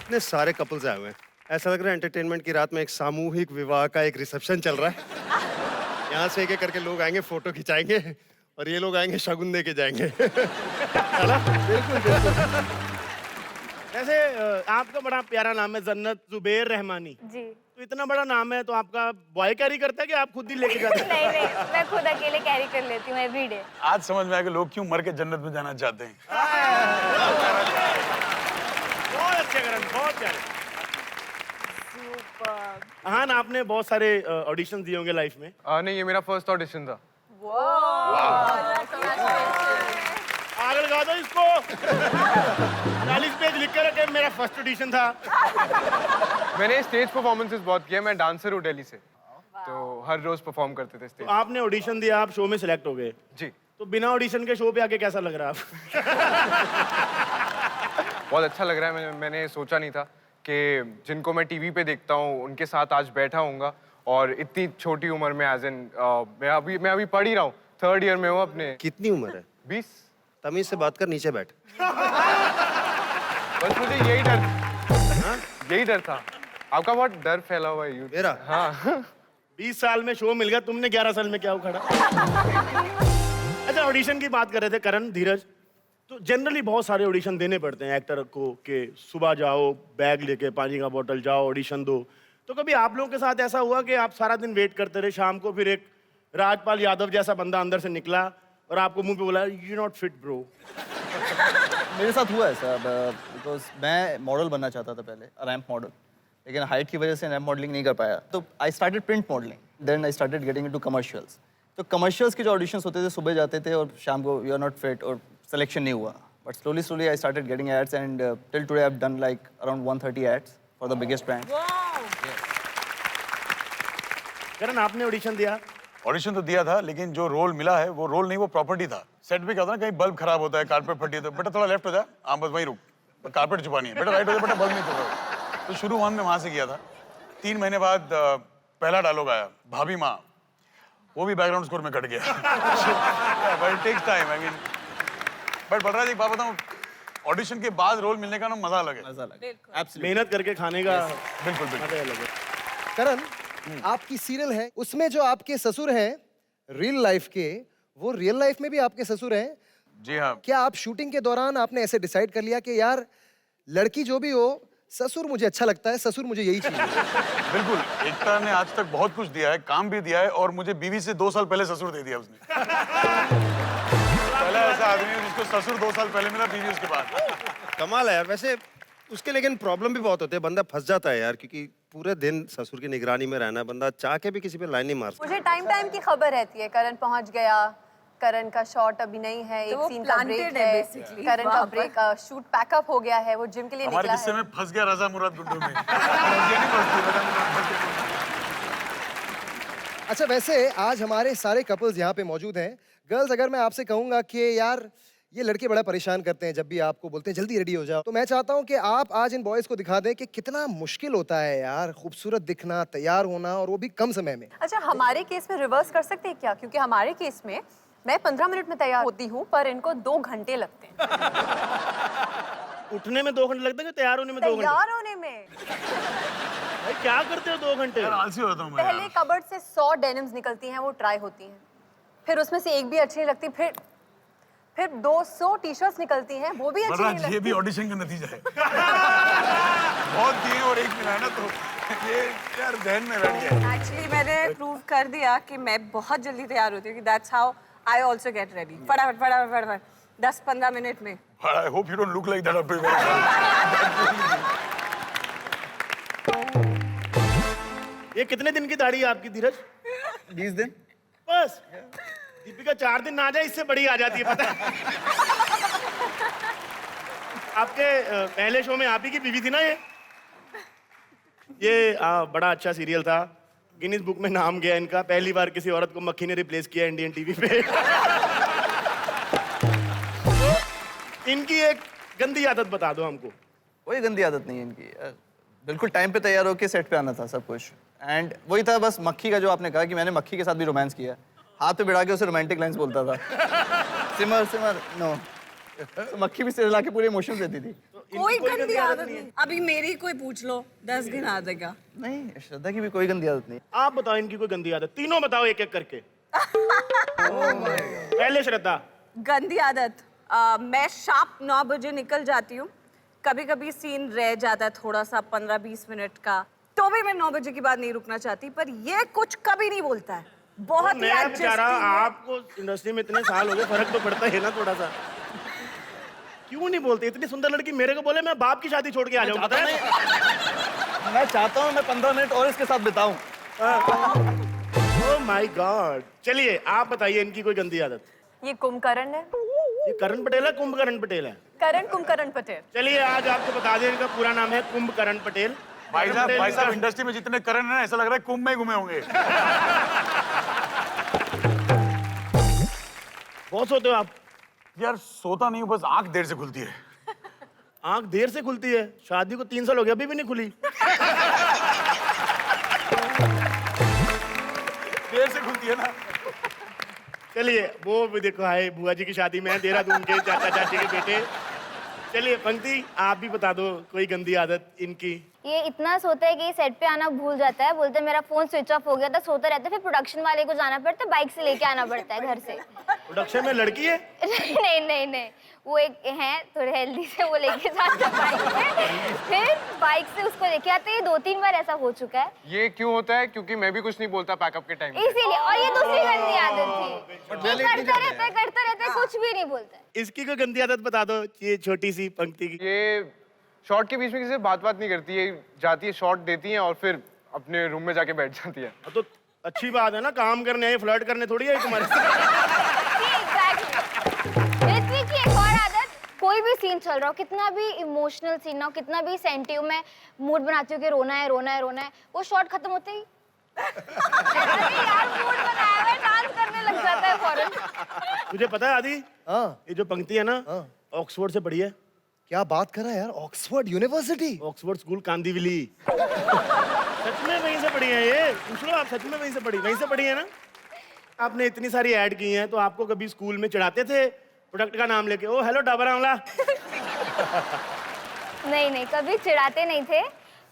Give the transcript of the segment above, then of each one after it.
इतने सारे कपल्स आए हुए हैं, ऐसा लग रहा है एंटरटेनमेंट की रात में एक सामूहिक विवाह का एक रिसेप्शन चल रहा है। यहाँ से एक-एक करके लोग आएंगे, फोटो खिंचाएंगे और ये लोग आएंगे शगुन दे के जाएंगे। है ना? बिल्कुल बिल्कुल। वैसे आपका बड़ा प्यारा नाम है जन्नत जुबैर रहमानी। जी। तो इतना बड़ा नाम है तो आपका बॉय कैरी करता है कि आप खुद ही लेके जाते हैं? नहीं नहीं, मैं खुद अकेले कैरी कर लेती हूँ एवरीडे। आज समझ में आया कि लोग क्यों मर के जन्नत में जाना चाहते हैं। बहुत अच्छे करण, बहुत प्यारे। सुपर। हाँ ना, आपने बहुत सारे ऑडिशन दिए होंगे लाइफ में। नहीं, ये मेरा फर्स्ट ऑडिशन था। आगे लगा दो इसको। 40 पेज लिख के रखे, मेरा फर्स्ट ऑडिशन था। मैंने स्टेज परफॉर्मेंसेस बहुत किए, मैं डांसर हूँ दिल्ली से, तो हर रोज परफॉर्म करते थे तो स्टेज। आपने ऑडिशन दिया, आप शो में सिलेक्ट हो गए। जी, तो बिना ऑडिशन के शो पे आके कैसा लग रहा है आप? बहुत अच्छा लग रहा है। मैंने सोचा नहीं था कि जिनको मैं टीवी पे देखता हूँ उनके साथ आज बैठा हूँगा, और इतनी छोटी उम्र में एज इन मैं अभी पढ़ ही रहा हूँ, 3rd ईयर में हूँ अपने। कितनी उम्र है? 20। तमीज से बात कर, नीचे बैठ। बस मुझे यही डर था। आपका बहुत डर फैला हुआ है यूथ। मेरा? हाँ। 20 साल में शो मिल गया, तुमने 11 साल में क्या उखाड़ा? अच्छा, ऑडिशन की बात कर रहे थे करण, धीरज। तो जनरली बहुत सारे ऑडिशन देने पड़ते हैं एक्टर को, कि सुबह जाओ, बैग लेके, पानी का बोतल, जाओ ऑडिशन दो। तो कभी आप लोगों के साथ ऐसा हुआ कि आप सारा दिन वेट करते रहे, शाम को फिर एक राजपाल यादव जैसा बंदा अंदर से निकला और आपको मुंह पे बोला, यू नॉट फिट ब्रो? मेरे साथ हुआ है सर, बिकॉज मैं मॉडल बनना चाहता था पहले, रैंप मॉडल, लेकिन हाइट की वजह से रैंप मॉडलिंग नहीं कर पाया। तो I started print modelling, then I started getting into commercials. तो कमर्शियल्स के जो ऑडिशंस होते थे, सुबह जाते थे और शाम को यू आर नॉट फिट और सिलेक्शन नहीं हुआ। But slowly I started getting ads and till today I have done like around 130 ads for the biggest brand. Karan, आपने ऑडिशन दिया? ऑडिशन तो दिया था, लेकिन जो रोल मिला है वो रोल नहीं, वो प्रॉपर्टी था। सेट पे क्या होता है ना, कहीं बल्ब खराब होता है, कारपेट फटी है, तो बेटा थोड़ा लेफ्ट हो जा, हाँ बस वहीं रुक, कारपेट छुपानी है, बेटा राइट हो जा, बेटा बल्ब नहीं चल रहा। तो शुरू हमने वहां से किया था। 3 महीने बाद पहला डायलॉग आया, भाभी माँ, वो भी बैकग्राउंड स्कोर में कट गया। But it takes time, I mean. But Balraj, एक बात बताऊं, ऑडिशन के बाद रोल मिलने का ना मजा अलग है। मजा लगा, मेहनत करके खाने का बिल्कुल मजा बिल्कुल। अलग है। करण, आपकी सीरियल है, उसमें जो आपके ससुर हैं रियल लाइफ के, वो रियल लाइफ में भी आपके ससुर हैं। जी हाँ। क्या आप शूटिंग के दौरान आपने ऐसे डिसाइड कर लिया कि यार लड़की जो भी हो, ससुर मुझे अच्छा लगता है, ससुर मुझे यही चाहिए? बिल्कुल, एकता ने आज तक बहुत कुछ दिया है, काम भी दिया है, और मुझे बीवी से 2 साल पहले ससुर दे दिया उसने। पहला ऐसा आदमी है जिसको ससुर 2 साल पहले मिला, बीवी उसके बाद। कमाल है यार। वैसे उसके लेकिन प्रॉब्लम भी बहुत होते हैं, बंदा फंस जाता है यार, क्योंकि पूरे दिन ससुर की निगरानी में रहना, बंदा चाह के भी किसी पे लाइन नहीं मार सकता। मुझे टाइम की खबर रहती है, करण पहुंच गया, करण का शॉट अभी नहीं है, एक सीन का ब्रेक है, करण का ब्रेक, शूट पैकअप हो गया है, वो जिम के लिए हमारे निकला किस्से है। में फंस गया रजा मुराद गुड्डू में। ये नहीं फंसती, रजा मुराद फंस गया। अच्छा, वैसे आज हमारे सारे कपल्स यहाँ पे मौजूद हैं। गर्ल्स, अगर मैं आपसे कहूँगा कि यार ये लड़के बड़ा परेशान करते हैं, जब भी आपको बोलते हैं जल्दी रेडी हो जाओ, तो मैं चाहता हूँ कि आप आज इन बॉयज को दिखा दें कि कितना मुश्किल होता है यार खूबसूरत दिखना, तैयार होना, और वो भी कम समय में। अच्छा, हमारे केस में रिवर्स कर सकते हैं क्या? क्योंकि हमारे केस में मैं 15 मिनट में तैयार होती हूँ, पर इनको 2 घंटे लगते हैं। उठने में 2 घंटे लगते हैं, तैयार होने में 2 घंटे? तैयार होने में भाई क्या करते हो 2 घंटे? यार आलसी हो जाता हूँ मैं पहले यार। कबर्ड से 100 डेनिम्स निकलती हैं, वो ट्राई होती हैं, फिर उसमें से एक भी अच्छी नहीं लगती, फिर 200 टी-शर्ट्स निकलती हैं, वो भी अच्छी नहीं बलराज, ये भी लगती। ऑडिशन का नतीजा है। बहुत दिए और एक मिला है ना, तो ये यार जहन में बैठ गया। एक्चुअली मैंने प्रूव कर दिया कि मैं बहुत जल्दी तैयार होती हूँ, कि that's how I also get ready. फटाफट फटाफट फटाफट 10-15 मिनट में। I hope you don't look like that after. ये कितने दिन की दाढ़ी है आपकी, धीरज? 20 दिन। बस? दीपिका 4 दिन ना आ जाए, इससे बड़ी आ जाती है, पता है? आपके पहले शो में आप ही की बीवी थी ना ये बड़ा अच्छा सीरियल था, गिनीज बुक में नाम गया इनका, पहली बार किसी औरत को मक्खी ने रिप्लेस किया इंडियन टीवी पे। तो इनकी एक गंदी आदत बता दो हमको। कोई गंदी आदत नहीं है इनकी, बिल्कुल टाइम पे तैयार होके सेट पे आना था सब कुछ। एंड वही था बस, मक्खी का जो आपने कहा कि मैंने मक्खी के साथ भी रोमांस किया, हाथ पे बिठा के उसे रोमांटिक लाइंस बोलता था। सिमर सिमर नो, तो मक्खी भी सिर ला के पूरे इमोशंस देती थी। तो इनकी कोई गंदी आदत नहीं। अभी मेरी कोई पूछ लो 10 गिना देगा। नहीं, श्रद्धा की भी कोई गंदी आदत नहीं। आप बताओ इनकी कोई गंदी आदत, तीनों बताओ एक एक करके। पहले श्रद्धा। गंदी आदत, मैं शार्प 9 बजे निकल जाती हूँ। कभी कभी सीन रह जाता है थोड़ा सा 15-20 मिनट का, तो भी मैं 9 बजे के बाद नहीं रुकना चाहती, पर ये कुछ कभी नहीं बोलता है। बहुत ही मैं बेचारा, adjusting है। आपको इंडस्ट्री में इतने साल हो गए, फर्क तो पड़ता है ना थोड़ा सा। क्यों नहीं बोलते? इतनी सुंदर लड़की मेरे को बोले मैं बाप की शादी छोड़ के आ जाऊँ, पता है? मैं चाहता हूँ मैं 15 मिनट और इसके साथ बिताऊं। Oh my God. चलिए आप बताइए इनकी कोई गंदी आदत। ये कुंभकर्ण है। ये करण पटेल है, कुंभकर्ण पटेल है? करण कुंभकर्ण पटेल। चलिए आज आपको बता दें, इनका पूरा नाम है कुंभकर्ण पटेल। भाई साहब इंडस्ट्री में जितने करण हैं ऐसा लग रहा है कुंभ में घूमे होंगे। बहुत सोते हो आप? यार सोता नहीं हूँ, बस आंख देर से खुलती है। आंख देर से खुलती है? शादी को 3 साल हो गया, अभी भी नहीं खुली। देर से खुलती है ना। चलिए वो भी देखो, हाय बुआ जी की शादी में है, देहरादून के चाचा चाची के बेटे। चलिए पंक्ति आप भी बता दो कोई गंदी आदत इनकी। ये इतना सोता है कि सेट पे आना भूल जाता है, बोलते हैं मेरा फोन स्विच ऑफ हो गया था, सोता रहता है, फिर प्रोडक्शन वाले को जाना पड़ता है, बाइक से लेके आना पड़ता है घर से। प्रोडक्शन में लड़की है? नहीं नहीं नहीं, वो एक है थोड़े हेल्दी से, वो लेके जाते हैं बाइक पे, फिर बाइक से उसको लेके आते हैं। 2-3 बार ऐसा हो चुका है। ये क्यों होता है? क्योंकि मैं भी कुछ नहीं बोलता पैकअप के टाइम पे। इसीलिए, और ये दूसरी गंदी आदत थी, ये करता रहता है, कुछ भी नहीं बोलता है। इसकी कोई गंदी आदत बता दो, ये छोटी सी पंक्ति की। ये शॉर्ट के बीच में किसी से बात नहीं करती है, जाती है शॉट देती है और फिर अपने रूम में जाके बैठ जाती है। तो अच्छी बात है ना, काम करने आए, फ्लर्ट करने थोड़ी है तुम्हारे ऋत्विक की एक और आदत, कोई भी सीन चल रहा हो, कितना भी इमोशनल सीन ना हो, कितना भी सेंटिव, मैं मूड बनाती हूँ कि रोना है रोना है रोना है, वो शॉट खत्म होते ही यार मूड बनाया हुआ है, डांस करने लग जाता है फौरन। तुझे पता है आदि, हाँ ये जो पंक्ति है ना, ऑक्सफोर्ड से पढ़ी है। क्या बात कर रहा है यार, Oxford university? Oxford school Kandivali. सच में वहीं से पढ़ी है ये? पूछ लो आप, सच में वहीं से पढ़ी है ना? आपने इतनी सारी ऐड की हैं, तो आपको कभी स्कूल में चढ़ाते थे प्रोडक्ट का नाम लेके, ओ हेलो डाबर आंवला? नहीं नहीं, कभी चिढ़ाते नहीं थे।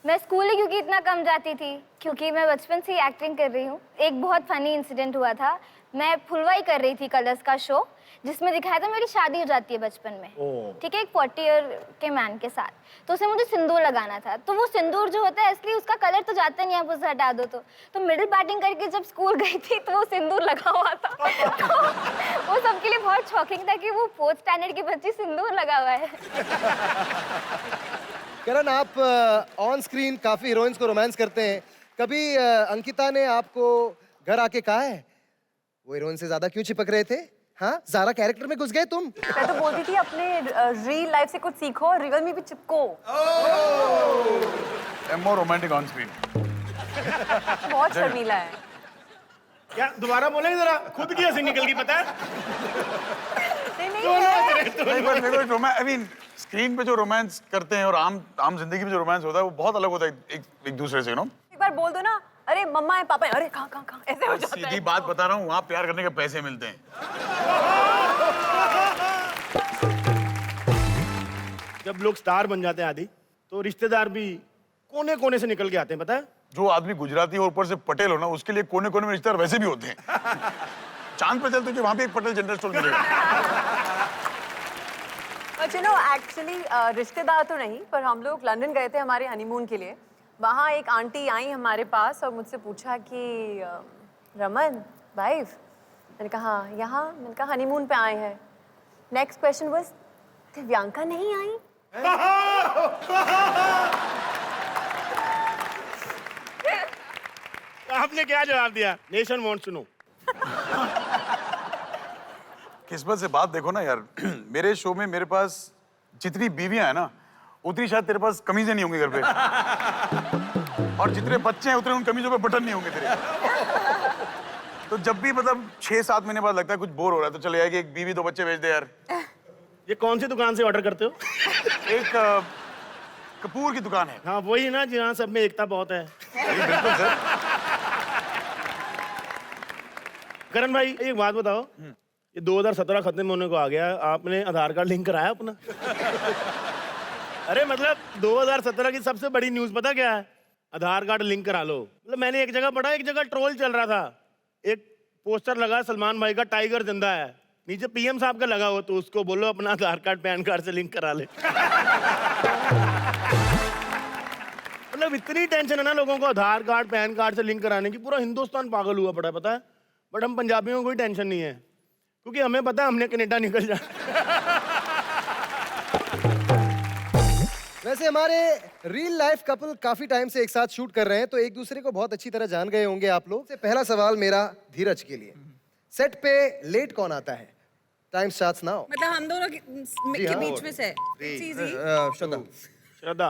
मैं स्कूल ही क्योंकि इतना कम जाती थी, क्योंकि मैं बचपन से ही एक्टिंग कर रही हूँ। एक बहुत फनी इंसिडेंट हुआ था, मैं फुलवाई कर रही थी कलर्स का शो, जिसमें दिखाया था मेरी शादी हो जाती है बचपन में, ठीक है, एक 40 ईयर के मैन के साथ, तो उसे मुझे सिंदूर लगाना था। तो वो सिंदूर जो होता है इसलिए उसका कलर तो जाता नहीं, आप उसे हटा दो तो मिडिल पार्टिंग करके जब स्कूल गई थी तो वो सिंदूर लगा हुआ था। तो वो सबके लिए बहुत शॉकिंग था कि वो 4th स्टैंडर्ड की बच्ची सिंदूर लगा हुआ है। करण, आप ऑन स्क्रीन काफी हीरोइंस को रोमांस करते हैं, कभी अंकिता ने आपको घर आके कहा है वो हीरोइन से ज्यादा क्यों चिपक रहे थे? हाँ, ज़ारा कैरेक्टर में घुस गए तुम। मैं तो बोलती थी अपने रियल लाइफ से कुछ सीखो, रियल में भी चिपको। More romantic on screen. बहुत शर्मीला है। क्या दोबारा बोलेंगे जरा? खुद की हंसी निकल गई, पता है? स्क्रीन पे जो रोमांस करते हैं और आम जिंदगी में जो रोमांस होता है वो बहुत अलग होता है एक दूसरे से, नो? एक बार बोल दो ना, अरे मम्मा है पापा है, अरे कहाँ ऐसे हो जाता है। सीधी बात बता रहा हूँ, वहाँ प्यार करने के पैसे मिलते हैं। जब लोग स्टार बन जाते हैं आदि, तो रिश्तेदार भी कोने कोने से निकल के आते हैं, पता है? जो आदमी गुजराती और ऊपर से पटेल हो ना, उसके लिए कोने कोने में रिश्तेदार वैसे भी होते हैं। चांद पे चलते वहाँ पे एक पटेल जनरल स्टोर मिलेगा। एक्चुअली रिश्तेदार तो नहीं, पर हम लोग लंदन गए थे हमारे हनीमून के लिए। वहाँ एक आंटी आई हमारे पास और मुझसे पूछा कि रमन वाइफ, मैंने कहा हाँ, यहाँ, मैंने कहा हनीमून पे आए हैं। नेक्स्ट क्वेश्चन वाज दिव्यांका नहीं आई? आपने क्या जवाब दिया? Nation wants to know. किस्मत से बात देखो ना यार, मेरे शो में मेरे पास जितनी बीवियां हैं ना, उतनी शायद तेरे पास कमीजें नहीं होंगी घर पे, और जितने बच्चे हैं उतने उन कमीजों पे बटन नहीं होंगे तेरे। तो जब भी मतलब 6-7 महीने बाद लगता है कुछ बोर हो रहा है, तो चले जाएगी एक बीवी 2 बच्चे भेज दे यार। ये कौन सी दुकान से ऑर्डर करते हो? एक कपूर की दुकान है। हाँ वही ना, जहाँ सब में एकता बहुत है। बिल्कुल सर। करण भाई एक बात बताओ, ये 2017 खत्म होने को आ गया, आपने आधार कार्ड लिंक कराया अपना? अरे मतलब 2017 की सबसे बड़ी न्यूज पता क्या है? आधार कार्ड लिंक करा लो। मतलब मैंने एक जगह पढ़ा, एक जगह ट्रोल चल रहा था, एक पोस्टर लगा सलमान भाई का, टाइगर जिंदा है, नीचे पीएम साहब का लगा हो, तो उसको बोलो अपना आधार कार्ड पैन कार्ड से लिंक करा ले। मतलब इतनी टेंशन है ना लोगों को आधार कार्ड पैन कार्ड से लिंक कराने की, पूरा हिंदुस्तान पागल हुआ पड़ा है, पता है। बट हम पंजाबियों को कोई टेंशन नहीं है, क्योंकि हमें पता है हमने कनाडा निकल जाना। वैसे हमारे रियल लाइफ कपल काफी टाइम से एक साथ शूट कर रहे हैं, तो एक दूसरे को बहुत अच्छी तरह जान गए होंगे आप लोग। से पहला सवाल मेरा धीरज के लिए, सेट पे लेट कौन आता है? Time starts now. मतलब हम दोनों के बीच में से श्रद्धा। श्रद्धा,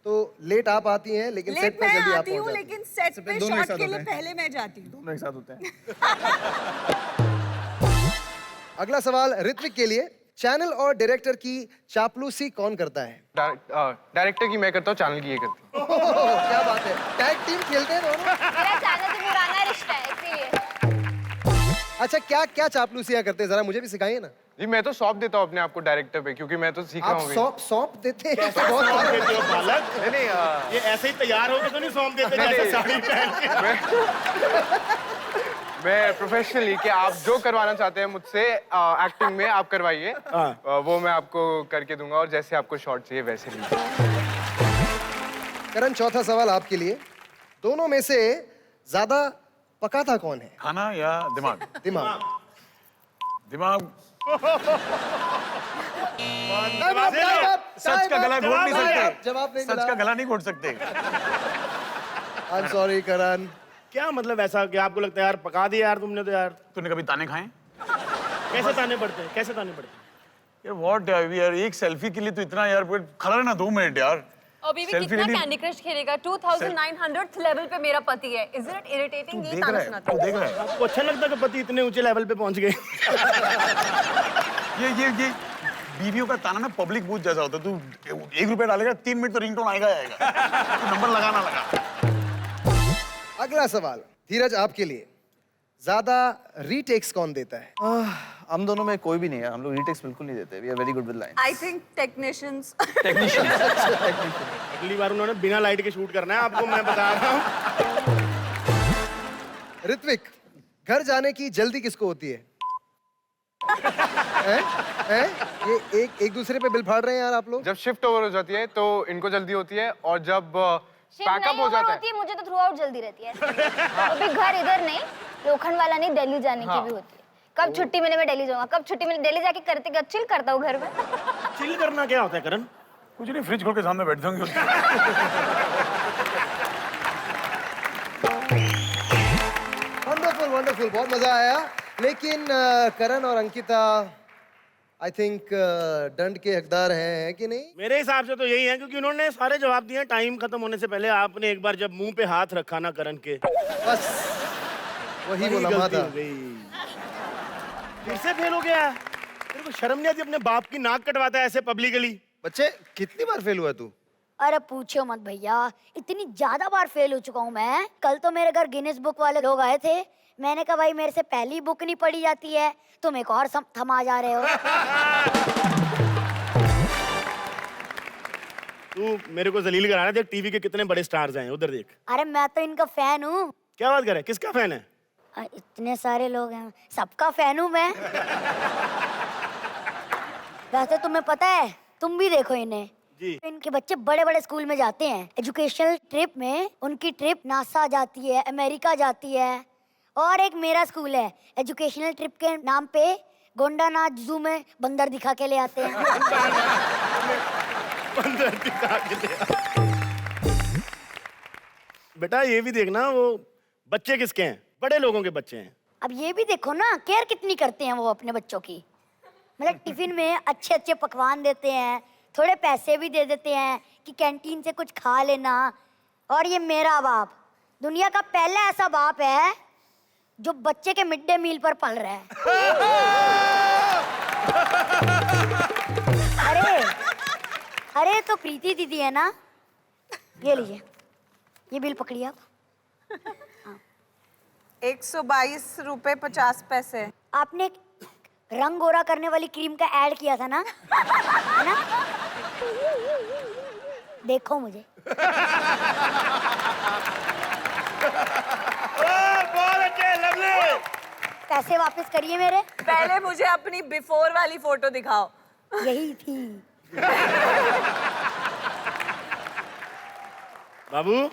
तो लेट आप आती हैं, लेकिन सेट लेट पे मैं जल्दी आप आती हूँ, पहुंच जाती लेकिन सेट पे दोनों एक शॉट साथ के होते लिए हैं। पहले मैं जाती हूँ। दोनों एक साथ होते हैं। हैं। अगला सवाल ऋत्विक के लिए, चैनल और डायरेक्टर की चापलूसी कौन करता है? डायरेक्टर की मैं करता हूँ, चैनल की ये करती हूँ। क्या बात है, टैग टीम खेलते हैं दोनों। मेरा चैनल से पुराना रिश्ता है इसीलिए। अच्छा, क्या क्या चापलूसियां करते हैं, जरा मुझे भी सिखाइए ना। जी मैं तो सौंप देता हूँ अपने आप को डायरेक्टर पे, क्योंकि मैं तो सीखा आप हूँ। सौंप सौंप देते हैं? सौंप देते हो बालक? नहीं नहीं ये ऐसे ही तैयार होके तो नहीं सौंप देते जैसे साड़ी पहन के? मैं प्रोफेशनली कि आप जो करवाना चाहते हैं मुझसे एक्टिंग में आप करवाइए, वो मैं आपको करके दूंगा, और जैसे आपको शॉट चाहिए वैसे लीजिए। करण, चौथा सवाल आपके लिए, दोनों में से ज्यादा पकाता कौन है? खाना या दिमाग? दिमाग। दिमाग सच का गला घोट नहीं सकते। जवाब नहीं सच का गला नहीं घोट सकते। आई एम सॉरी करण। क्या मतलब ऐसा कि आपको लगता है यार पका दिया यार तुमने तो यार? तूने कभी ताने खाए? कैसे ताने पड़ते हैं, कैसे ताने पड़ते हैं? यार व्हाट यार, एक सेल्फी के लिए तो इतना यार, खड़ा रहना 2 मिनट यार। अभी भी Selfie कितना ready- कैंडी क्रश खेलेगा? 2900th लेवल पे मेरा पति है। Is it irritating? ये देख ताना रहा है, सुनाता तू है। देख रहा है। आपको अच्छा लगता है कि पति इतने ऊंचे लेवल पे पहुंच गए? ये बीवियों का ताना ना पब्लिक बूथ जैसा होता है। तू 1 रुपया डालेगा, 3 मिनट तो रिंगटोन आएगा आएगा। तू नंबर लगाना लगा। अगला सवाल धीरज आपके लिए, ज्यादा रीटेक्स कौन देता है? हम दोनों में कोई भी नहीं है, हम लोग रीटेक्स बिल्कुल नहीं देते। We are very good with line. I think technicians. अगली बार उन्होंने बिना लाइट के शूट करना है, आपको मैं बता रहा हूँ। ऋत्विक, घर जाने की जल्दी किसको होती है? हैं? ये एक दूसरे पे बिल फाड़ रहे हैं यार आप लोग। जब शिफ्ट ओवर हो जाती है तो इनको जल्दी होती है, और जब शिफ्ट पैकअप नहीं हो ओवर जाता होती है है, मुझे तो थ्रू आउट जल्दी रहती है। तो भी घर इधर नहीं, लोखंड वाला नहीं, दिल्ली जाने की भी होती है। कब छुट्टी मिले मैं दिल्ली जाऊंगा, कब छुट्टी मिले दिल्ली जाके करते चिल करता हूँ घर में। चिल करना क्या होता है करण? कुछ नहीं, फ्रिज खोल के सामने बैठ जाऊंगी। वंडरफुल वंडरफुल, बहुत मजा आया। लेकिन करण और अंकिता आई थिंक दंड के हकदार हैं कि नहीं? मेरे हिसाब से तो यही है, क्योंकि उन्होंने सारे जवाब दिए टाइम खत्म होने से पहले। आपने एक बार जब मुंह पे हाथ रखा ना करण के, बस वही वो लम्हा गलती था। हो गई। फिर से फेल हो गया। तेरे को शर्म नहीं आती? अपने बाप की नाक कटवाता है ऐसे पब्लिकली। बच्चे, कितनी बार फेल हुआ तू? अरे पूछो मत भैया, इतनी ज्यादा बार फेल हो चुका हूँ मैं। कल तो मेरे घर गिनीज बुक वाले लोग आए थे। मैंने कहा भाई मेरे से पहली बुक नहीं पढ़ी जाती है, तुम एक और थमा जा रहे हो। तू मेरे को जलील करा रहा है। देख टीवी के कितने बड़े स्टार्स हैं, उधर देख। अरे मैं तो इनका फैन हूँ। क्या बात करे, किसका फैन है? इतने सारे लोग हैं, सबका फैन हूँ मैं। वैसे तुम्हें पता है, तुम भी देखो इन्हें जी। इनके बच्चे बड़े बड़े स्कूल में जाते हैं एजुकेशनल ट्रिप में। उनकी ट्रिप नासा जाती है, अमेरिका जाती है। और एक मेरा स्कूल है, एजुकेशनल ट्रिप के नाम पे गोंडानाथ जू में बंदर दिखा के ले आते हैं। बंदर दिखा के ले आते। बेटा ये भी देखना, वो बच्चे किसके हैं? बड़े लोगों के बच्चे हैं। अब ये भी देखो ना, केयर कितनी करते हैं वो अपने बच्चों की। मतलब टिफिन में अच्छे अच्छे पकवान देते हैं, थोड़े पैसे भी दे देते हैं कि कैंटीन से कुछ खा लेना। और ये मेरा बाप दुनिया का पहला ऐसा बाप है जो बच्चे के मिड डे मील पर पल रहा है। अरे तो प्रीति दीदी है ना, ये लीजिए, ये बिल पकड़िए आप। 122 रुपए 50 पैसे। आपने रंग गोरा करने वाली क्रीम का ऐड किया था ना, है ना? देखो मुझे। बहुत अच्छे, लवली। पैसे वापस करिए मेरे। पहले मुझे अपनी बिफोर वाली फोटो दिखाओ। यही थी। बाबू,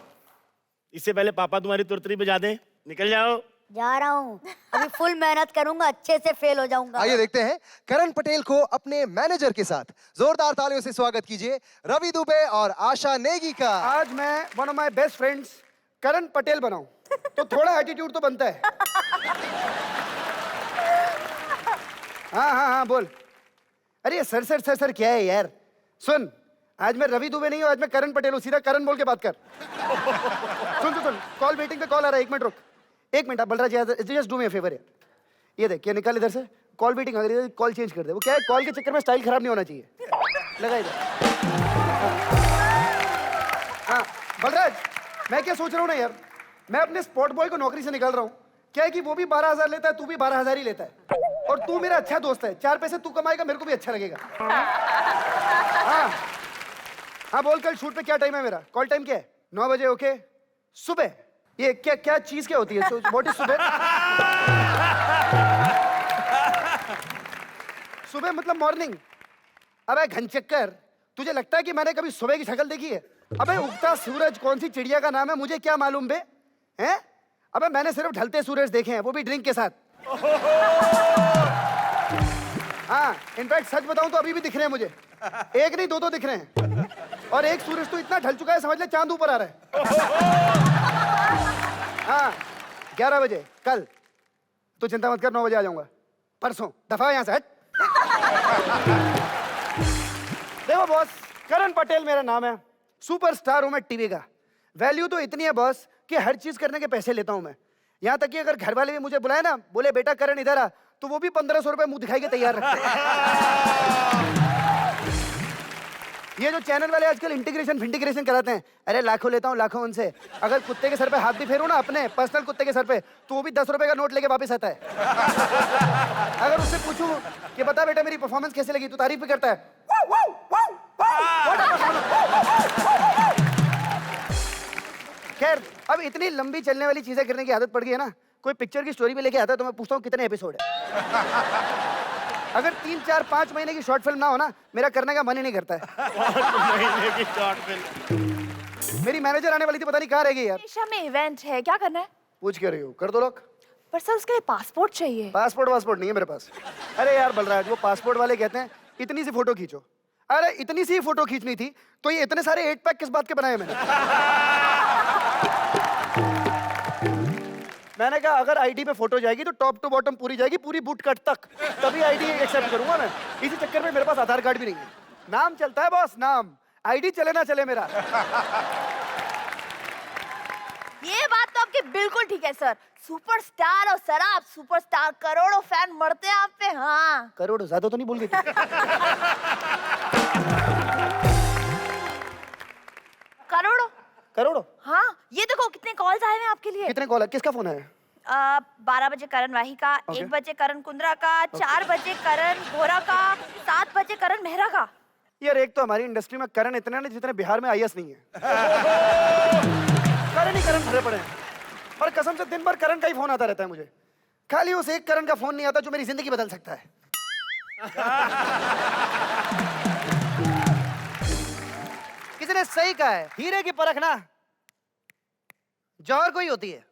इससे पहले पापा तुम्हारी तुरतरी बजा दें, निकल जाओ। जा रहा हूँ, अभी फुल मेहनत करूंगा, अच्छे से फेल हो जाऊंगा। आइए देखते हैं करण पटेल को अपने मैनेजर के साथ जोरदार तालियों से स्वागत कीजिए रवि दुबे और आशा नेगी का। आज मैं one of my best friends Karan Patel बनाऊं तो थोड़ा एटीट्यूड तो बनता है। हाँ हाँ हाँ बोल। अरे सर सर सर सर क्या है यार। सुन, आज मैं रवि दुबे नहीं हूँ, आज मैं करण पटेल हूँ। सीधा करण बोल के बात कर। सुन सुन सुन, कॉल वेटिंग पे कॉल आ रहा है, 1 मिनट रुक। 1 minute, Balraj just do me a favour यार। ये देख, ये निकाल इधर से, कॉल वेटिंग आ रही है, कॉल चेंज कर दे। वो क्या है, कॉल के चक्कर में स्टाइल खराब नहीं होना चाहिए। लगा इधर। हाँ बलराज, मैं क्या सोच रहा हूँ ना यार, मैं अपने स्पॉट बॉय को नौकरी से निकाल रहा हूँ। क्या है कि वो भी 12,000 लेता है, तू भी 12,000 ही लेता है, और तू मेरा अच्छा दोस्त है। 4 पैसे तू कमाएगा, मेरे को भी अच्छा लगेगा। हाँ हाँ बोल, कल शूट पे क्या टाइम है मेरा? कॉल टाइम क्या है? 9 बजे। ओके, सुबह। ये क्या क्या चीज क्या होती है? व्हाट इज सुबह? सुबह मतलब मॉर्निंग। अबे घनचक्कर, तुझे लगता है कि मैंने कभी सुबह की शक्ल देखी है? अबे उगता सूरज कौन सी चिड़िया का नाम है, मुझे क्या मालूम बे? हैं? अबे मैंने सिर्फ ढलते सूरज देखे हैं, वो भी ड्रिंक के साथ। हाँ, इनफैक्ट सच बताऊं तो अभी भी दिख रहे हैं मुझे। एक नहीं, 2 दिख रहे हैं। और एक सूरज तो इतना ढल चुका है, समझ ले चांद ऊपर आ रहा है। हाँ 11 बजे कल। तो चिंता मत कर, 9 बजे आ जाऊंगा। परसों दफा यहाँ से हट। देखो बॉस, करण पटेल मेरा नाम है, सुपरस्टार हूं मैं टीवी का। वैल्यू तो इतनी है बॉस कि हर चीज करने के पैसे लेता हूं मैं। यहाँ तक कि अगर घर वाले भी मुझे बुलाए ना, बोले बेटा करण इधर आ, तो वो भी 1500 रुपए मुंह दिखाई के तैयार रखते हैं। ये जो चैनल वाले आजकल इंटीग्रेशन फिंटीग्रेशन कराते हैं, अरे लाखों लेता हूँ, लाखों उनसे। अगर कुत्ते के सर पे हाथ भी फेरूं ना, अपने पर्सनल कुत्ते के सर पे, तो वो भी 10 रुपए का नोट लेके वापस आता है। अगर उससे पूछूं कि बता बेटा मेरी परफॉर्मेंस कैसे लगी, तो तारीफ भी करता है। खैर, अब इतनी लंबी चलने वाली चीजें करने की आदत पड़ गई है ना, कोई पिक्चर की स्टोरी भी लेके आता है तो मैं पूछता हूँ कितने एपिसोड है। अगर 3, 4, 5 महीने की शॉर्ट फिल्म ना हो ना, मेरा करने का मन ही नहीं करता है। 5 महीने की शॉर्ट फिल्म। मेरी मैनेजर आने वाली थी, पता नहीं कहाँ रह गई यार। पेशा में इवेंट है, क्या करना है? पूछ के रही हो, कर दो लोग। पर सर उसके लिए पासपोर्ट चाहिए। पासपोर्ट नहीं है मेरे पास। अरे यार बलराज, वो पासपोर्ट वाले कहते हैं इतनी सी फोटो खींचो। अरे इतनी सी फोटो खींचनी थी तो ये इतने सारे 8 पैक किस बात के बनाए मैंने? मैंने कहा अगर आईडी पे फोटो जाएगी तो टॉप टू बॉटम पूरी जाएगी, पूरी बूट कट तक, तभी आईडी एक्सेप्ट करूंगा मैं। इसी चक्कर में मेरे पास आधार कार्ड भी नहीं है। नाम चलता है बॉस, नाम। आईडी चले ना चले मेरा। ये बात तो आपकी बिल्कुल ठीक है सर। सुपरस्टार और सर आप सुपरस्टार, करोड़ों फैन मरते हैं आप पे। हाँ करोड़ों ज्यादा तो नहीं बोल गई तू? करोड़ों। करोड़ों? हाँ, ये देखो कितने कॉल्स आए हैं आपके लिए। कितने कॉल है? किसका फोन है? 12 बजे करण वाही का, 1 बजे करण कुंद्रा का, 4 बजे करण भोरा का, 7 बजे करण मेहरा का। यार एक तो हमारी इंडस्ट्री में करण इतने नहीं जितने बिहार में आईएएस नहीं है। करण ही करण भरे पड़े हैं, और कसम से दिन भर करण का ही फोन आता रहता है मुझे। खाली उस एक करण का फोन नहीं आता जो मेरी जिंदगी बदल सकता है। किसी ने सही कहा है, हीरे की परख ना जौहर को ही होती है।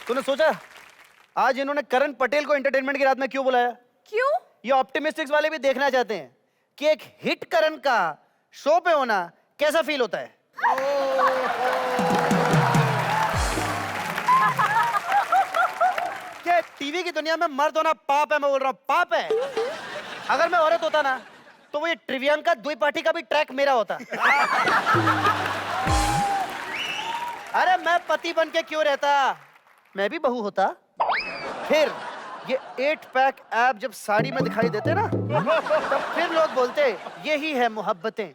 तूने सोचा आज इन्होंने करण पटेल को एंटरटेनमेंट की रात में क्यों बुलाया? क्यों? ये ऑप्टिमिस्टिक्स वाले भी देखना चाहते हैं कि एक हिट करण का शो पे होना कैसा फील होता है। क्या टीवी की दुनिया में मर्द होना पाप है? मैं बोल रहा हूँ पाप है। अगर मैं औरत होता ना तो वो ये ट्रिवियांका द्विपाठी का भी ट्रैक मेरा होता। अरे मैं पति बन के क्यों रहता, मैं भी बहू होता। फिर ये 8 पैक ऐप जब साड़ी में दिखाई देते ना, तब फिर लोग बोलते यही है मोहब्बतें।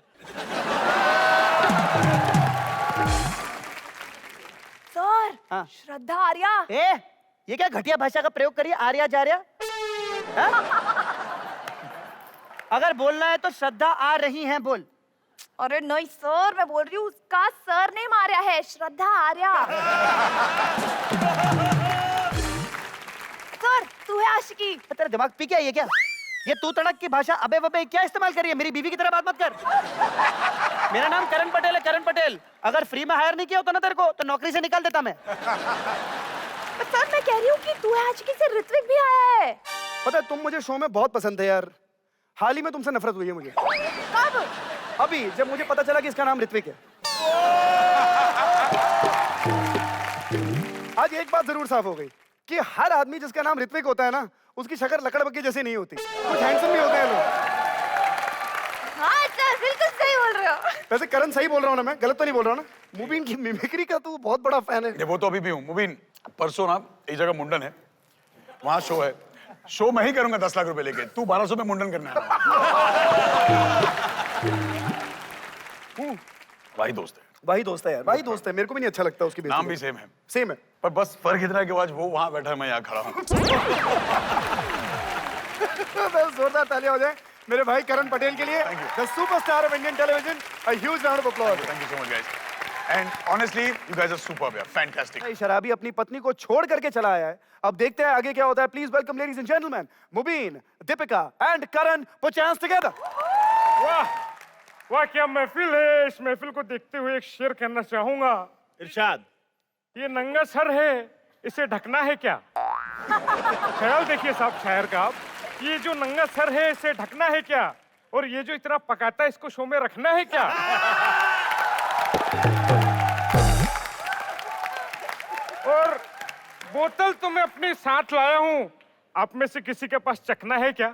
सर हाँ। श्रद्धा आर्या। ये क्या घटिया भाषा का प्रयोग करिए, आर्या जा रहा? अगर बोलना है तो श्रद्धा आ रही हैं बोल। अरे नहीं सर, मैं बोल रही हूँ उसका सर नेम आर्या है, श्रद्धा आर्या। सर तू है आशिकी। तेरा दिमाग पी क्या है ये क्या? ये तू तड़क की भाषा अबे वबे क्या इस्तेमाल कर रही है? मेरी बीवी की तरह बात मत कर। मेरा नाम करण पटेल है, करण पटेल। अगर फ्री में हायर नहीं किया होता ना तेरे को तो नौकरी से निकाल देता मैं। सर मैं कह रही हूँ कि तू है आशिकी से ऋत्विक भी आया है। पता है तुम मुझे शो में बहुत पसंद है यार। हाल ही में तुमसे नफरत हुई है मुझे। कब? अभी जब मुझे पता चला कि इसका नाम ऋत्विक है। आज एक बात जरूर साफ हो गई कि हर आदमी जिसका नाम ऋत्विक होता है ना, उसकी शक्ल लकड़बग्गे जैसी नहीं होती, कुछ हैंडसम भी होते हैं लोग। हाँ सर बिल्कुल सही बोल रहे हो। वैसे करण सही बोल रहा हूँ ना मैं? गलत तो नहीं बोल रहा हूँ ना? मुबीन की मिमिक्री का तू बहुत बड़ा फैन है। वो तो अभी भी हूँ। मुबीन, परसों ना एक जगह मुंडन है, वहां शो है। शो मैं ही करूंगा 10 लाख रुपए लेके, तू 1200 में मुंडन करने आना। भाई दोस्त है। भाई दोस्त है यार, भाई दोस्त है। मेरे को भी नहीं अच्छा लगता उसकी नाम भी सेम है। सेम है। पर बस फर्क इतना है कि आज वो वहां बैठा है, मैं यहाँ खड़ा हूँ। जोरदार तालियां हो जाए मेरे भाई करण पटेल के लिए, the superstar of Indian television. A huge round of applause. Thank you so much guys, and honestly you guys are superb यार, फैंटास्टिक। शराबी अपनी पत्नी को छोड़ करके चला आया है। अब देखते हैं आगे क्या होता है। Please welcome ladies and gentleman, Mubeen, Deepika and Karan, put your hands together. वाह वाह क्या महफिल है। इस महफिल को देखते हुए एक शेर कहना चाहूंगा। इरशाद। ये नंगा सर है, इसे ढकना है क्या? ख्याल देखिए साहब शायर का आप। ये जो नंगा सर है इसे ढकना है क्या? और ये जो इतना पकाता है इसको शो में रखना है क्या? और बोतल तो मैं अपने साथ लाया हूं, आप में से किसी के पास चखना है क्या?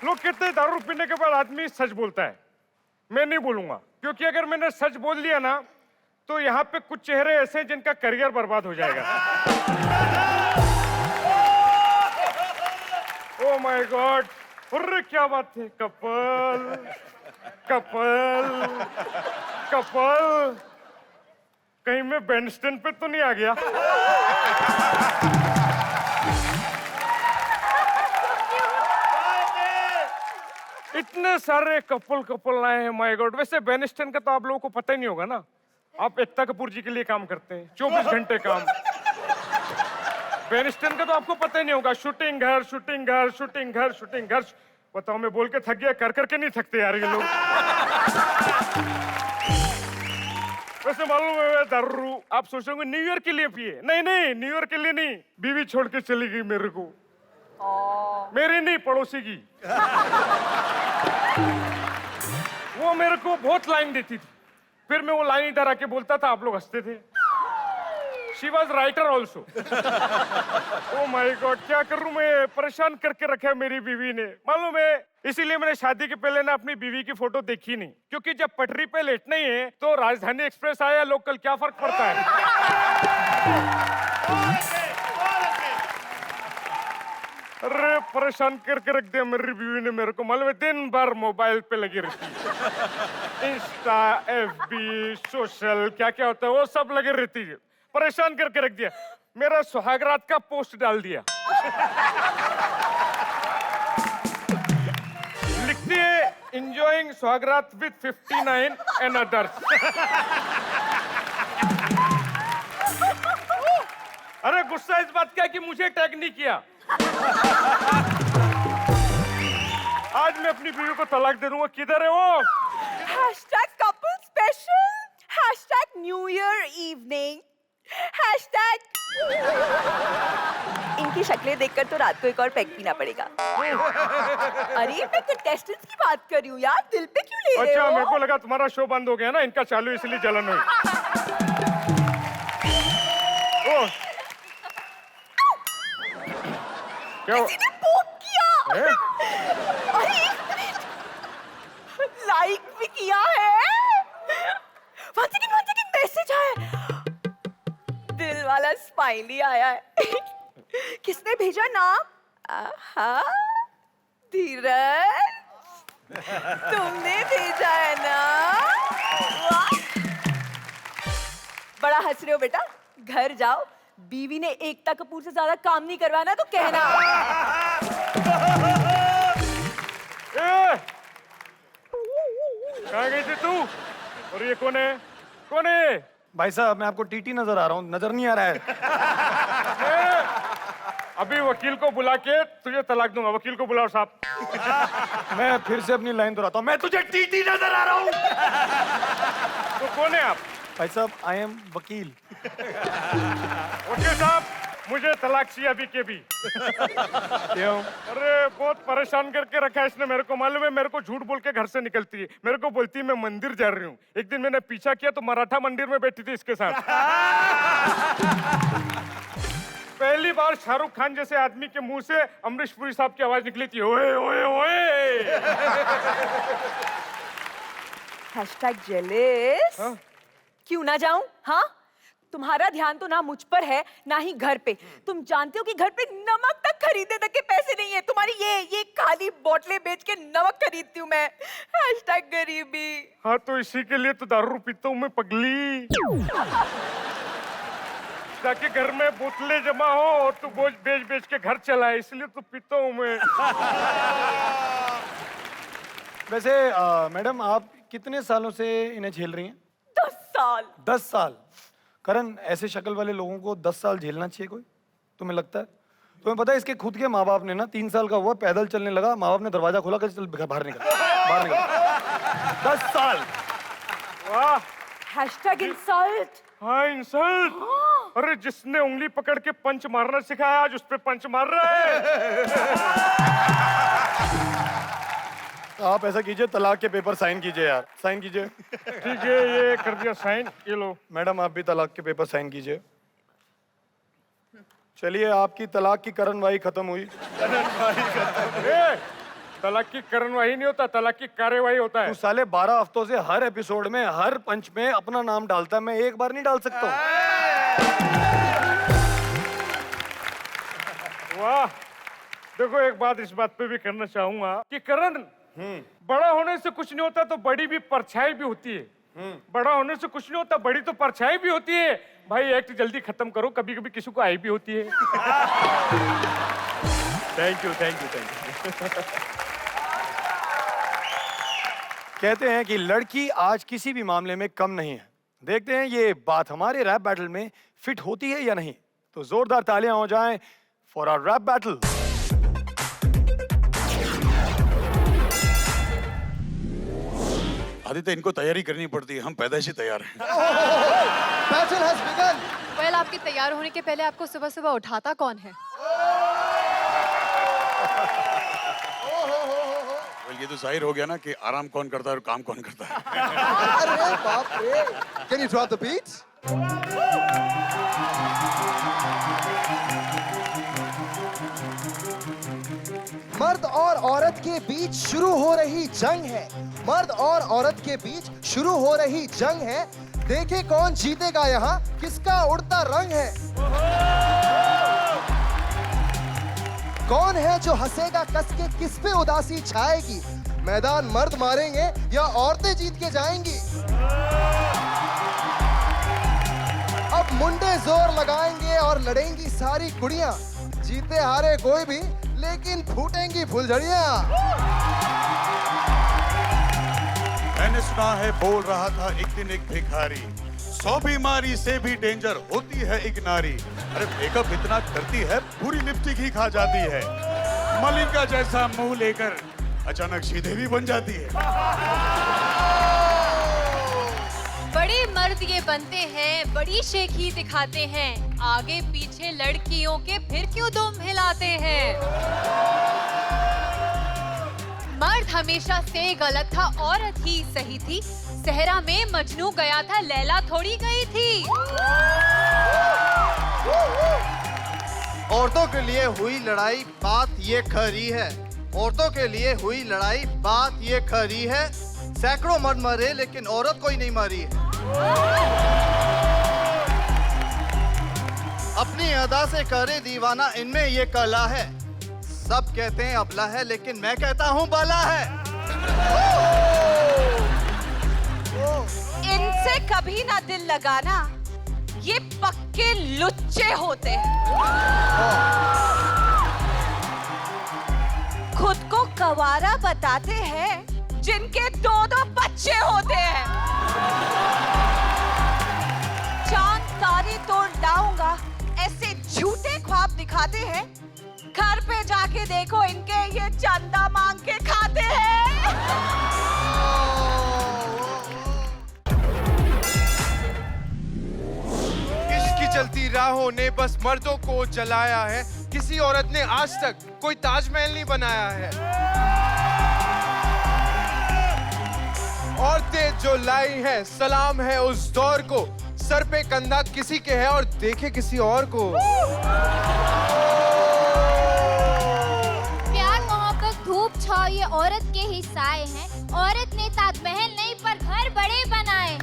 लोग कहते हैं दारू पीने के बाद आदमी सच बोलता है। मैं नहीं बोलूंगा, क्योंकि अगर मैंने सच बोल दिया ना तो यहाँ पे कुछ चेहरे ऐसे हैं जिनका करियर बर्बाद हो जाएगा। ओ माय गॉड, अरे क्या बात है। कपल कपल कपल, कहीं मैं बैंडस्टैंड पे तो नहीं आ गया? इतने सारे कपल कपल आए हैं, माय गॉड। वैसे बैंडस्टैंड का तो आप लोगों को पता ही नहीं होगा ना। आप एकता कपूर जी के लिए काम करते हैं, 24 घंटे काम। बैंडस्टैंड का तो आपको पता ही नहीं होगा। शूटिंग घर, शूटिंग घर, शूटिंग घर, शूटिंग घर। बताओ, मैं बोल के थक गया, कर करके नहीं थकते यार ये लोग। वैसे मालूम है दारू आप सोचोगे न्यू ईयर के लिए पिए। नहीं नहीं, न्यू ईयर के लिए नहीं। बीवी छोड़ के चली गई मेरे को। मेरी नहीं, पड़ोसी की। वो मेरे को बहुत लाइन देती थी, फिर मैं वो लाइन इधर आके बोलता था, आप लोग हंसते थे। She was writer also. Oh my God, क्या करूं मैं? परेशान करके रखा है मेरी बीवी ने, मालूम है। इसीलिए मैंने शादी के पहले ना अपनी बीवी की फोटो देखी नहीं, क्योंकि जब पटरी पे लेटना ही है तो राजधानी एक्सप्रेस आया लोकल, क्या फर्क पड़ता है? अरे परेशान करके रख दिया मेरी बीवी ने मेरे को, मालूम है। दिन भर मोबाइल पे लगी रहती है, इंस्टा, एफबी, सोशल, क्या क्या होता है वो सब लगी रहती है। परेशान करके रख दिया। मेरा सुहागरात का पोस्ट डाल दिया। लिखती है enjoying Suhagraat with 59 and others। अरे गुस्सा इस बात का है कि मुझे टैग नहीं किया। आज मैं अपनी बीवी को तलाक दे दूंगा। किधर है वो? #couple special, #New Year evening, इनकी शक्लें देखकर तो रात को एक और पैक पीना पड़ेगा। अरे मैं कंटेस्टेंट्स की बात कर रही हूँ यार, दिल पे क्यों ले रहे हो? अच्छा, मेरे को लगा तुम्हारा शो बंद हो गया ना, इनका चालू, इसलिए जलन हुई। ओह, क्या किसी ने पोप किया। अरे लाइक भी किया है। मैसेज आया, दिल वाला स्माइली आया है। किसने भेजा नाम? आहा, धीरज तुमने भेजा है ना? वाह। बड़ा हंस रहे हो बेटा, घर जाओ, बीवी ने एकता कपूर से ज्यादा काम नहीं करवाना तो कहना। कहाँ गई थी तू? और ये कौन है? कौन है? भाई साहब मैं आपको टीटी नजर आ रहा हूँ, नजर नहीं आ रहा है। अभी वकील को बुला के तुझे तलाक दूंगा। वकील को बुलाओ साहब। मैं फिर से अपनी लाइन दोहराता हूँ, मैं तुझे टीटी नजर आ रहा हूँ। तो कौन है आप? भाई साहब आई एम वकील। वकील साहब मुझे तलाक चाहिए अभी के भी। क्यों? अरे बहुत परेशान करके रखा है इसने मेरे को। मालूम है मेरे को झूठ बोल के घर से निकलती है। मेरे को बोलती है मैं मंदिर जा रही हूँ। एक दिन मैंने पीछा किया तो मराठा मंदिर में बैठी थी इसके साथ। पहली बार शाहरुख खान जैसे आदमी के मुंह से अमरीश पुरी साहब की आवाज निकली थी, ओए ओए ओए। #jealous। क्यों ना जाऊं? हाँ, तुम्हारा ध्यान तो ना मुझ पर है ना ही घर पे। तुम जानते हो कि घर पे नमक तक खरीदने तक के पैसे नहीं है। तुम्हारी ये खाली बोतलें बेच के नमक खरीदती हूँ मैं। #गरीबी। हाँ तो इसी के लिए तो दारू पीता हूँ मैं पगली, ताकि घर में बोतलें जमा हो और तू बोझ बेच बेच के घर चलाए, इसलिए तो पीता हूँ मैं। वैसे मैडम आप कितने सालों से इन्हें झेल रही हैं? 10 साल। 10 साल। करण ऐसे शक्ल वाले लोगों को 10 साल झेलना चाहिए कोई, तुम्हें लगता है? तुम्हें पता है इसके खुद के माँ बाप ने ना 3 साल का हुआ पैदल चलने लगा, माँ बाप ने दरवाजा खोला कर चल बाहर निकल, बाहर निकल। 10 साल। वाह। #insult। हाँ इंसल्ट। अरे जिसने उंगली पकड़ के पंच मारना सिखाया आज उस पे पंच मार रहा है। आप ऐसा कीजिए, तलाक के पेपर साइन कीजिए यार, साइन कीजिए। ठीक है ये कर दिया साइन, ये लो। मैडम आप भी तलाक के पेपर साइन कीजिए। चलिए आपकी तलाक की करणवाही खत्म हुई। तलाक की करणवाही नहीं होता, तलाक की कार्यवाही होता है। तू साले 12 हफ्तों से हर एपिसोड में हर पंच में अपना नाम डालता है, मैं एक बार नहीं डाल सकता हूँ। वाह। देखो एक बात इस बात पे भी करना चाहूंगा कि करण बड़ा होने से कुछ नहीं होता तो बड़ी भी परछाई भी होती है। बड़ा होने से कुछ नहीं होता, बड़ी तो परछाई भी होती है। भाई एक्ट जल्दी खत्म करो, कभी कभी किसी को आई भी होती है। Thank you thank you thank you. कहते हैं कि लड़की आज किसी भी मामले में कम नहीं है। देखते हैं ये बात हमारे रैप बैटल में फिट होती है या नहीं। तो जोरदार तालियां हो जाएं for our rap battle. Aditya इनको तैयारी करनी पड़ती है, हम पैदाइशी तैयार हैं। Battle has begin. वेल आपके तैयार होने के पहले आपको सुबह सुबह उठाता कौन है? Well, ये तो जाहिर हो गया ना कि आराम कौन करता है और काम कौन करता है। अरे बाप रे। Can you drop the beats? मर्द और औरत के बीच शुरू हो रही जंग है। मर्द और औरत के बीच शुरू हो रही जंग है। देखे कौन जीतेगा यहाँ, किसका उड़ता रंग है। कौन है जो हंसेगा कस के, किस पे उदासी छाएगी। मैदान मर्द मारेंगे या औरतें जीत के जाएंगी। अब मुंडे जोर लगाएंगे और लड़ेंगी सारी कुड़ियां। जीते हारे कोई भी, लेकिन फूटेंगी फुलझड़ियां। मैंने सुना है बोल रहा था एक दिन एक भिखारी, 100 बीमारी से भी डेंजर होती है एक नारी। अरे मेकअप इतना करती है पूरी लिपस्टिक ही खा जाती है। मलिका जैसा मुंह लेकर अचानक सीधे भी बन जाती है। बड़े मर्द ये बनते हैं, बड़ी शेखी दिखाते हैं। आगे पीछे लड़कियों के फिर क्यों दुम हिलाते हैं। मर्द हमेशा से गलत था, औरत ही सही थी। सहरा में मजनू गया था, लैला थोड़ी गई थी। औरतों के लिए हुई लड़ाई बात ये खरी है। औरतों के लिए हुई लड़ाई बात ये खरी है। सैकड़ों मर्द मरे लेकिन औरत कोई नहीं मरी है। अपनी अदा से करे दीवाना, इनमें ये कला है। सब कहते हैं अबला है लेकिन मैं कहता हूँ बाला है। इनसे कभी ना दिल लगाना, ये पक्के लुच्चे बच्चे होते हैं। खुद को कवारा बताते हैं जिनके 2-2 बच्चे होते हैं। चांद तारे तोड़ लाऊंगा ऐसे झूठे ख्वाब दिखाते हैं। घर पे जाके देखो इनके ये चंदा मांग के खाते हैं। की चलती राहों ने बस मर्दों को जलाया है, किसी औरत ने आज तक कोई ताजमहल नहीं बनाया है। औरतें जो लाई हैं, सलाम है उस दौर को, सर पे कंधा किसी के है और देखे किसी और को। प्यार मोहब्बत धूप छाव ये औरत के ही साए हैं। औरत ने ताजमहल नहीं पर घर बड़े बनाए।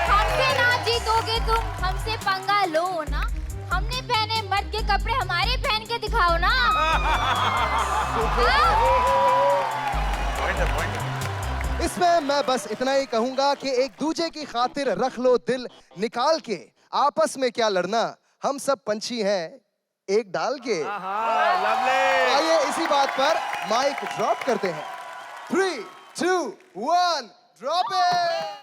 हमसे ना जीतोगे तुम, हमसे पंगा लो ना। हमने पहने मर्द के कपड़े, हमारे पहन के दिखाओ ना। इसमें मैं बस इतना ही कहूंगा कि एक दूजे की खातिर रख लो दिल निकाल के, आपस में क्या लड़ना, हम सब पंछी हैं एक डाल के। आइए इसी बात पर माइक ड्रॉप करते हैं। 3, 2, 1 ड्रॉप इट।